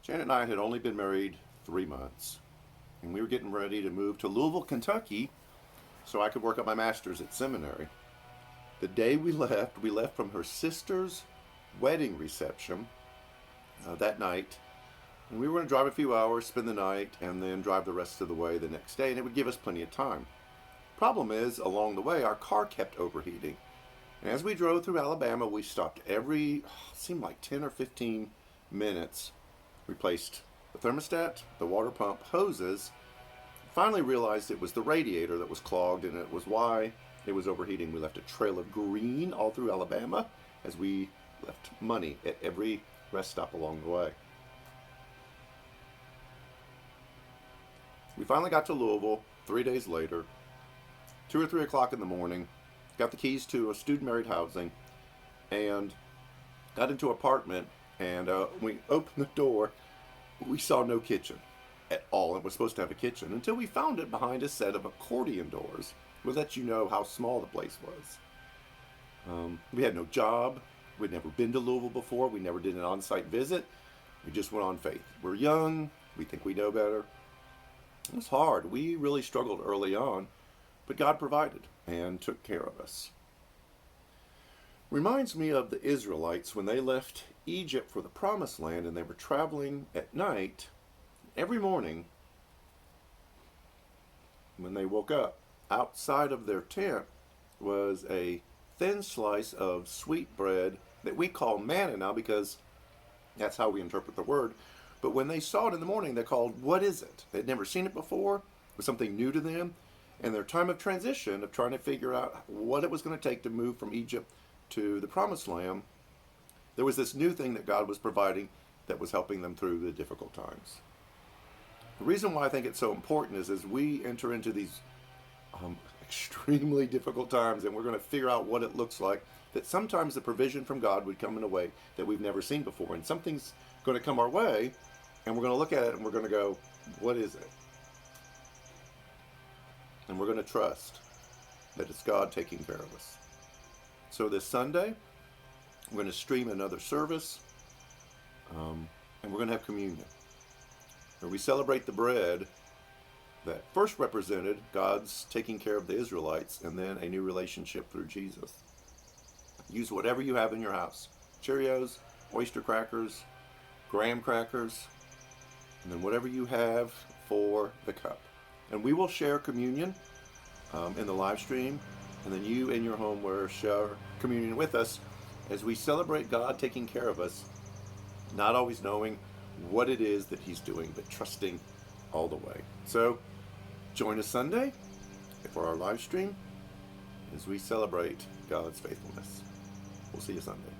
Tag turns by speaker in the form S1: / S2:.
S1: Janet and I had only been married 3 months, and we were getting ready to move to Louisville, Kentucky, so I could work up my master's at seminary. The day we left from her sister's wedding reception that night, and we were going to drive a few hours, spend the night, and then drive the rest of the way the next day, and it would give us plenty of time. Problem is, along the way, our car kept overheating. And as we drove through Alabama, we stopped every, seemed like 10 or 15 minutes, replaced the thermostat, the water pump, hoses. Finally realized it was the radiator that was clogged, and it was why it was overheating. We left a trail of green all through Alabama as we left money at every rest stop along the way. We finally got to Louisville 3 days later, 2 or 3 o'clock in the morning, got the keys to a student married housing, and got into an apartment, and we opened the door. We saw no kitchen at all. It was supposed to have a kitchen until we found it behind a set of accordion doors. We'll let you know how small the place was. We had no job. We'd never been to Louisville before. We never did an on-site visit. We just went on faith. We're young. We think we know better. It was hard. We really struggled early on, but God provided and took care of us. Reminds me of the Israelites when they left Egypt for the Promised Land and they were traveling at night. Every morning, when they woke up, outside of their tent was a thin slice of sweet bread that we call manna now because that's how we interpret the word. But when they saw it in the morning, they called, "What is it?" They'd never seen it before. It was something new to them. And their time of transition, of trying to figure out what it was going to take to move from Egypt to the Promised Land, there was this new thing that God was providing that was helping them through the difficult times. The reason why I think it's so important is as we enter into these extremely difficult times and we're going to figure out what it looks like, that sometimes the provision from God would come in a way that we've never seen before. And something's going to come our way, and we're going to look at it and we're going to go, what is it? And we're going to trust that it's God taking care of us. So this Sunday, we're going to stream another service, and we're going to have communion, where we celebrate the bread that first represented God's taking care of the Israelites and then a new relationship through Jesus. Use whatever you have in your house. Cheerios, oyster crackers, graham crackers, and then whatever you have for the cup. And we will share communion in the live stream, and then you in your home will share communion with us as we celebrate God taking care of us, not always knowing what it is that He's doing, but trusting all the way. So join us Sunday for our live stream as we celebrate God's faithfulness. We'll see you Sunday.